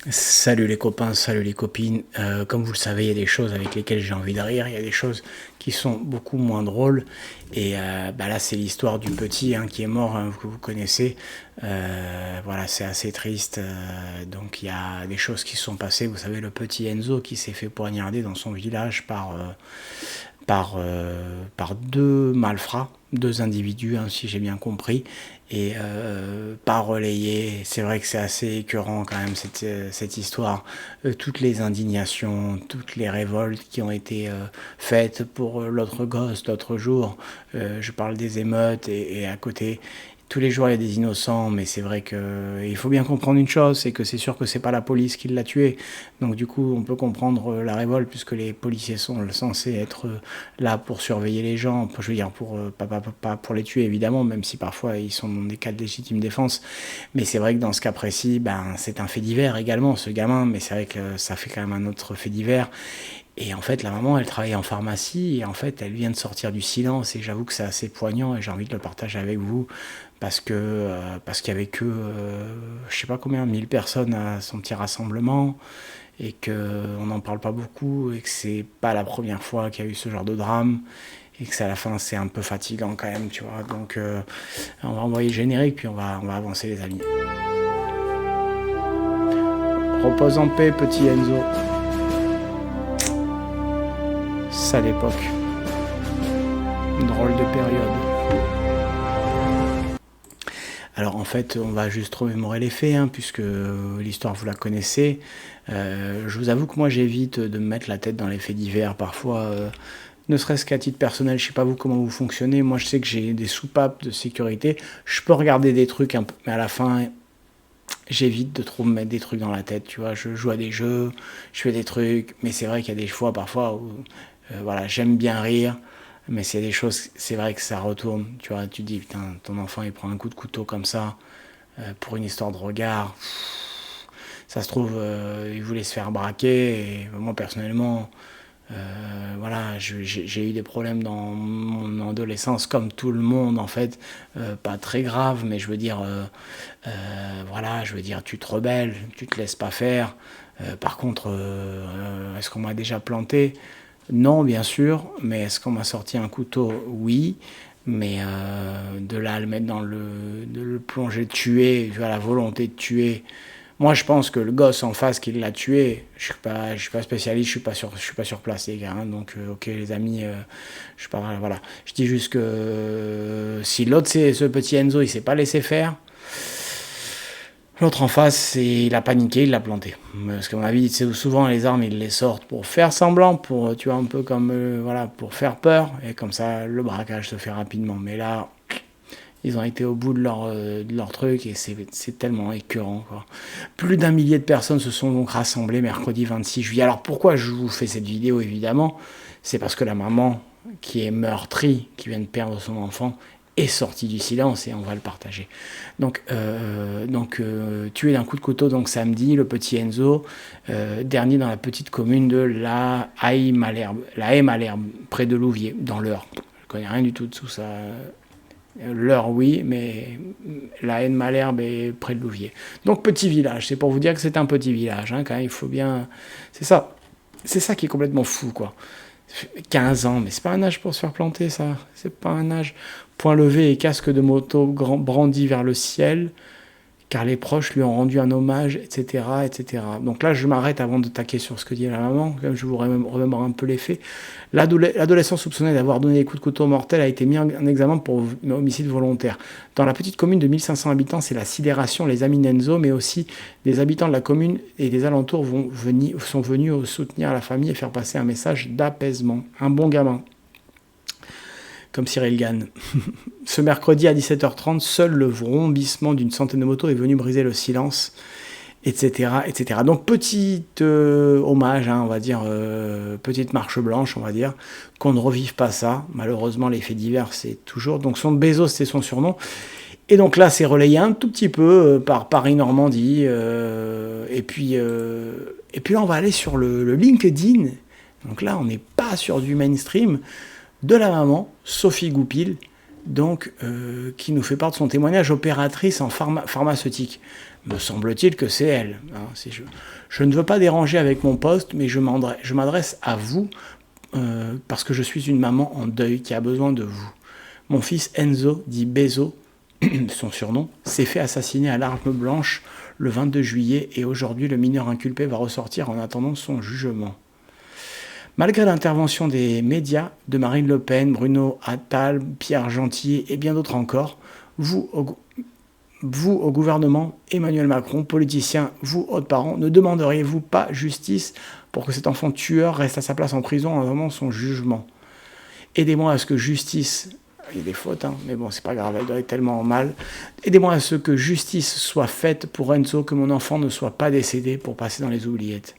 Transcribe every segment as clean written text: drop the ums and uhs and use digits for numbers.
Salut les copains, salut les copines. Comme vous le savez, il y a des choses avec lesquelles j'ai envie de rire, il y a des choses qui sont beaucoup moins drôles. Et là, c'est l'histoire du petit qui est mort, que vous connaissez. Voilà, c'est assez triste. Donc il y a des choses qui sont passées. Vous savez, le petit Enzo qui s'est fait poignarder dans son village par deux malfrats, deux individus, si j'ai bien compris, et pas relayé. C'est vrai que c'est assez écœurant quand même cette histoire. Toutes les indignations, toutes les révoltes qui ont été faites pour l'autre gosse l'autre jour. Je parle des émeutes et à côté, tous les jours il y a des innocents, mais c'est vrai que il faut bien comprendre une chose, c'est que c'est sûr que c'est pas la police qui l'a tué. Donc du coup, on peut comprendre la révolte puisque les policiers sont censés être là pour surveiller les gens, je veux dire pour pas pour les tuer évidemment, même si parfois ils sont dans des cas de légitime défense. Mais c'est vrai que dans ce cas précis, c'est un fait divers également ce gamin, mais c'est vrai que ça fait quand même un autre fait divers. Et en fait, la maman, elle travaillait en pharmacie et en fait, elle vient de sortir du silence et j'avoue que c'est assez poignant et j'ai envie de le partager avec vous parce qu'il y avait que je sais pas combien 1000 personnes à son petit rassemblement et que on n'en parle pas beaucoup et que c'est pas la première fois qu'il y a eu ce genre de drame et que c'est à la fin c'est un peu fatigant quand même, tu vois. Donc on va envoyer le générique puis on va avancer les amis. Repose en paix petit Enzo. Sale époque. Une drôle de période. Alors en fait, on va juste remémorer les faits, puisque l'histoire vous la connaissez. Je vous avoue que moi j'évite de me mettre la tête dans les faits divers parfois. Ne serait-ce qu'à titre personnel, je sais pas vous comment vous fonctionnez. Moi je sais que j'ai des soupapes de sécurité. Je peux regarder des trucs, mais à la fin, j'évite de trop me mettre des trucs dans la tête. Tu vois, je joue à des jeux, je fais des trucs, mais c'est vrai qu'il y a des fois parfois où voilà, j'aime bien rire. Mais c'est des choses, c'est vrai que ça retourne. Tu vois, tu te dis, putain, ton enfant il prend un coup de couteau comme ça pour une histoire de regard. Ça se trouve, il voulait se faire braquer. Et moi, personnellement, voilà, j'ai eu des problèmes dans mon adolescence, comme tout le monde, en fait. Pas très grave, mais je veux dire, voilà, je veux dire, tu te rebelles, tu te laisses pas faire. Par contre, est-ce qu'on m'a déjà planté? Non, bien sûr, mais est-ce qu'on m'a sorti un couteau? Oui, mais de là à le mettre de le plonger, de tuer, tu vois, la volonté de tuer. Moi, je pense que le gosse en face qui l'a tué, je suis pas spécialiste, je suis pas sur place, les gars. Donc, ok, les amis, je suis pas, voilà. Je dis juste que si l'autre, c'est ce petit Enzo, il s'est pas laissé faire. L'autre en face, il a paniqué, il l'a planté. Parce qu'à mon avis, c'est souvent les armes, ils les sortent pour faire semblant, pour, tu vois, un peu comme, voilà, pour faire peur. Et comme ça, le braquage se fait rapidement. Mais là, ils ont été au bout de leur truc et c'est tellement écœurant, quoi. Plus d'un millier de personnes se sont donc rassemblées mercredi 26 juillet. Alors pourquoi je vous fais cette vidéo, évidemment? C'est parce que la maman, qui est meurtrie, qui vient de perdre son enfant, est sortie du silence et on va le partager. Donc, tué d'un coup de couteau donc samedi, le petit Enzo, dernier dans la petite commune de la Haye-Malherbe, près de Louviers, dans l'Eure. Je connais rien du tout de tout ça. L'Eure, oui, mais la Haye-Malherbe est près de Louviers. Donc petit village, c'est pour vous dire que c'est un petit village, quand même, il faut bien... C'est ça qui est complètement fou, quoi. 15 ans, mais c'est pas un âge pour se faire planter, ça. C'est pas un âge. Point levé et casque de moto brandi vers le ciel, car les proches lui ont rendu un hommage, etc., etc. Donc là, je m'arrête avant de taquer sur ce que dit la maman, comme je vous remémore un peu les faits. L'adolescent soupçonné d'avoir donné des coups de couteau mortels a été mis en examen pour homicide volontaire. Dans la petite commune de 1500 habitants, c'est la sidération, les amis d'Enzo, mais aussi des habitants de la commune et des alentours sont venus soutenir la famille et faire passer un message d'apaisement. Un bon gamin. Comme Cyril Gann. Ce mercredi à 17h30, seul le vrombissement d'une centaine de motos est venu briser le silence, etc. etc. Donc petit hommage, on va dire, petite marche blanche, on va dire, qu'on ne revive pas ça. Malheureusement, les faits divers, c'est toujours... Donc son Bezos, c'est son surnom. Et donc là, c'est relayé un tout petit peu par Paris-Normandie. Et puis là, on va aller sur le LinkedIn. Donc là, on n'est pas sur du mainstream. De la maman, Sophie Goupil, donc qui nous fait part de son témoignage, opératrice en pharmaceutique. Me semble-t-il que c'est elle. Hein, je ne veux pas déranger avec mon poste, mais je m'adresse à vous parce que je suis une maman en deuil qui a besoin de vous. Mon fils Enzo, dit Bezo, son surnom, s'est fait assassiner à l'arme blanche le 22 juillet et aujourd'hui le mineur inculpé va ressortir en attendant son jugement. Malgré l'intervention des médias, de Marine Le Pen, Bruno Attal, Pierre Gentil et bien d'autres encore, vous au gouvernement, Emmanuel Macron, politiciens, vous, autres parents, ne demanderiez-vous pas justice pour que cet enfant tueur reste à sa place en prison en attendant son jugement? Aidez-moi à ce que justice... Il y a des fautes, hein, mais bon, c'est pas grave, elle doit être tellement mal. Aidez-moi à ce que justice soit faite pour Enzo, que mon enfant ne soit pas décédé pour passer dans les oubliettes.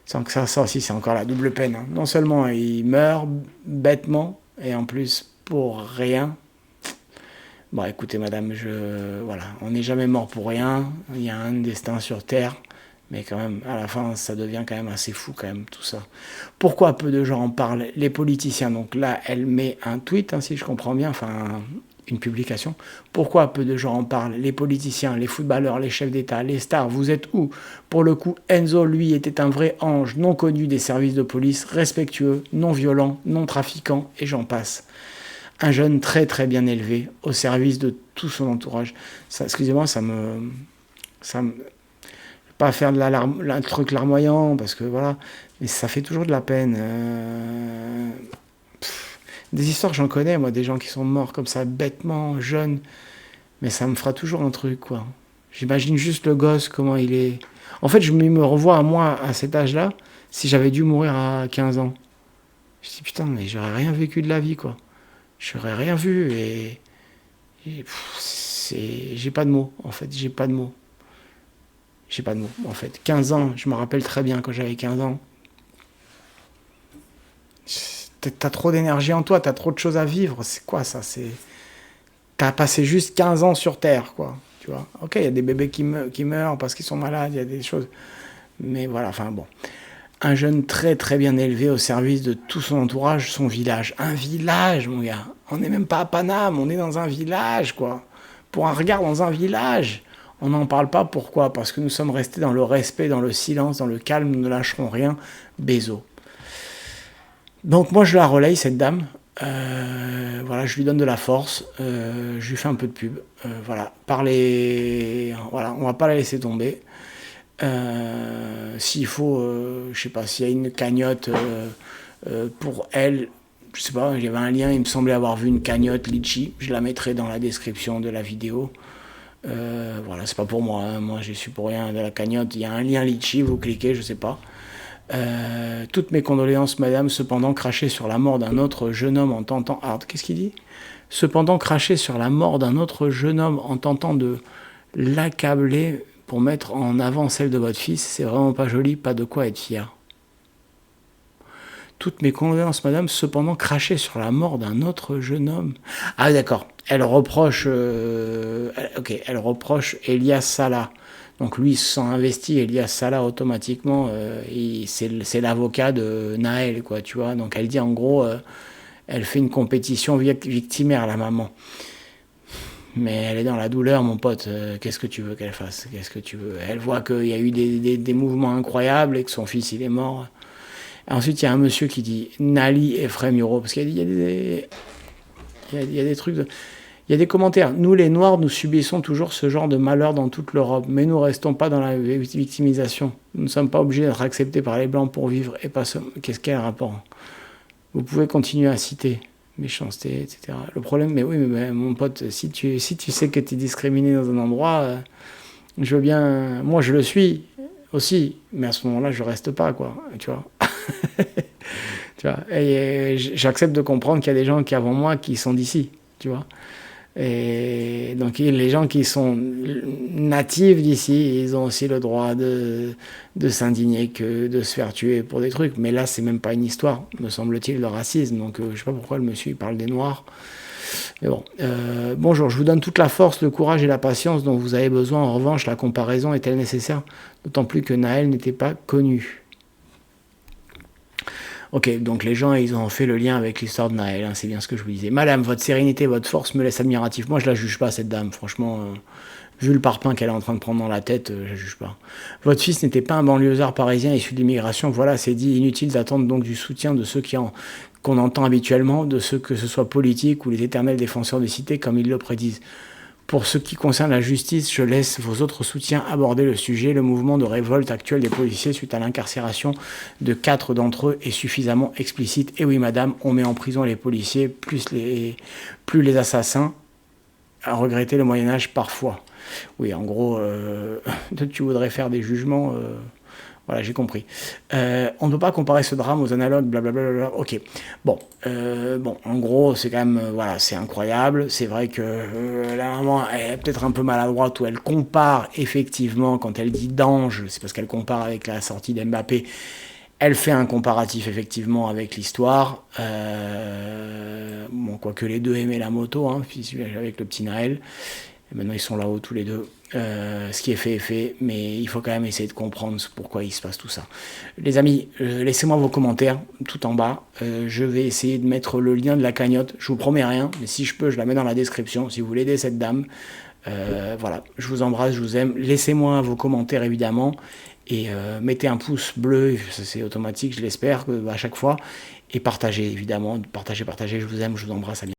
Ça aussi, c'est encore la double peine. Hein. Non seulement il meurt bêtement, et en plus pour rien. Bon, écoutez, madame, voilà, on n'est jamais mort pour rien. Il y a un destin sur Terre. Mais quand même, à la fin, ça devient quand même assez fou, quand même, tout ça. Pourquoi peu de gens en parlent? Les politiciens, donc là, elle met un tweet, hein, si je comprends bien, enfin, une publication. Pourquoi peu de gens en parlent? Les politiciens, les footballeurs, les chefs d'État, les stars, vous êtes où? Pour le coup, Enzo, lui, était un vrai ange, non connu des services de police, respectueux, non violent, non trafiquant, et j'en passe. Un jeune très très bien élevé, au service de tout son entourage. Ça, excusez-moi, ça me pas faire de un truc larmoyant, parce que voilà, mais ça fait toujours de la peine. Des histoires, j'en connais, moi, des gens qui sont morts comme ça, bêtement, jeunes, mais ça me fera toujours un truc, quoi. J'imagine juste le gosse, comment il est... En fait, je me revois à moi, à cet âge-là, si j'avais dû mourir à 15 ans. Je dis, putain, mais j'aurais rien vécu de la vie, quoi. J'aurais rien vu, et j'ai pas de mots, en fait, j'ai pas de mots. J'ai pas de mots, en fait. 15 ans, je me rappelle très bien quand j'avais 15 ans. T'as trop d'énergie en toi, t'as trop de choses à vivre. C'est quoi ça? T'as passé juste 15 ans sur Terre, quoi. Tu vois? Ok, il y a des bébés qui meurent parce qu'ils sont malades, il y a des choses. Mais voilà, enfin bon. Un jeune très très bien élevé au service de tout son entourage, son village. Un village, mon gars. On n'est même pas à Paname, on est dans un village, quoi. Pour un regard dans un village. On n'en parle pas, pourquoi? Parce que nous sommes restés dans le respect, dans le silence, dans le calme, nous ne lâcherons rien. Bézo. Donc moi je la relaye, cette dame. Voilà, je lui donne de la force. Je lui fais un peu de pub. Voilà, voilà, on va pas la laisser tomber. S'il faut, je sais pas, s'il y a une cagnotte pour elle, je sais pas, il y avait un lien, il me semblait avoir vu une cagnotte Litchi. Je la mettrai dans la description de la vidéo. Voilà, c'est pas pour moi, hein. Moi j'ai su pour rien de la cagnotte, il y a un lien Litchi, vous cliquez, je sais pas. Toutes mes condoléances, madame, cependant cracher sur la mort d'un autre jeune homme en tentant... Ah, qu'est-ce qu'il dit? Cependant cracher sur la mort d'un autre jeune homme en tentant de l'accabler pour mettre en avant celle de votre fils, c'est vraiment pas joli, pas de quoi être fier. Toutes mes condoléances, madame, cependant cracher sur la mort d'un autre jeune homme. Ah d'accord, elle reproche Elias Salah. Donc lui, il se sent investi, Elias Salah, automatiquement, c'est l'avocat de Naël, quoi, tu vois. Donc elle dit, en gros, elle fait une compétition victimaire, la maman. Mais elle est dans la douleur, mon pote. Qu'est-ce que tu veux qu'elle fasse? Qu'est-ce que tu veux? Elle voit qu'il y a eu des mouvements incroyables et que son fils, il est mort. Ensuite, il y a un monsieur qui dit Nali et Frémuro, parce qu'il y a des trucs, il y a des commentaires. Nous, les Noirs, nous subissons toujours ce genre de malheur dans toute l'Europe, mais nous restons pas dans la victimisation. Nous ne sommes pas obligés d'être acceptés par les Blancs pour vivre, et pas seulement. Qu'est-ce qu'il y a le rapport? Vous pouvez continuer à citer méchanceté, etc. Le problème, mais oui, mais mon pote, si tu sais que tu es discriminé dans un endroit, je veux bien. Moi, je le suis aussi, mais à ce moment-là, je reste pas, quoi. Tu vois. Tu vois, et j'accepte de comprendre qu'il y a des gens qui avant moi qui sont d'ici, tu vois. Et donc les gens qui sont natifs d'ici, ils ont aussi le droit de s'indigner, que de se faire tuer pour des trucs. Mais là, c'est même pas une histoire, me semble-t-il, de racisme. Donc je sais pas pourquoi le monsieur il parle des Noirs. Mais bon, bonjour, je vous donne toute la force, le courage et la patience dont vous avez besoin. En revanche, la comparaison est-elle nécessaire? D'autant plus que Naël n'était pas connu. Ok, donc les gens, ils ont fait le lien avec l'histoire de Naël, hein, c'est bien ce que je vous disais. Madame, votre sérénité, votre force me laisse admiratif. Moi, je la juge pas, cette dame, franchement. Vu le parpaing qu'elle est en train de prendre dans la tête, je la juge pas. Votre fils n'était pas un banlieusard parisien issu de l'immigration, voilà, c'est dit. Inutile d'attendre donc du soutien de ceux qu'on entend habituellement, de ceux que ce soit politiques ou les éternels défenseurs des cités, comme ils le prédisent. Pour ce qui concerne la justice, je laisse vos autres soutiens aborder le sujet. Le mouvement de révolte actuel des policiers suite à l'incarcération de 4 d'entre eux est suffisamment explicite. Et oui, madame, on met en prison les policiers, plus les assassins, à regretter le Moyen-Âge parfois. Oui, en gros, tu voudrais faire des jugements. Voilà, j'ai compris. On ne peut pas comparer ce drame aux analogues, blablabla. Ok. Bon, en gros, c'est quand même, voilà, c'est incroyable. C'est vrai que la maman est peut-être un peu maladroite où elle compare effectivement, quand elle dit d'ange, c'est parce qu'elle compare avec la sortie d'Mbappé. Elle fait un comparatif effectivement avec l'histoire. Bon, quoique les deux aimaient la moto, hein, avec le petit Naël. Et maintenant, ils sont là-haut tous les deux. Ce qui est fait, mais il faut quand même essayer de comprendre pourquoi il se passe tout ça. Les amis, laissez-moi vos commentaires tout en bas. Je vais essayer de mettre le lien de la cagnotte. Je vous promets rien, mais si je peux, je la mets dans la description. Si vous voulez aider cette dame, voilà, je vous embrasse, je vous aime. Laissez-moi vos commentaires évidemment. Et mettez un pouce bleu, c'est automatique, je l'espère, à chaque fois. Et partagez, évidemment. Partagez, je vous aime, je vous embrasse, à bientôt.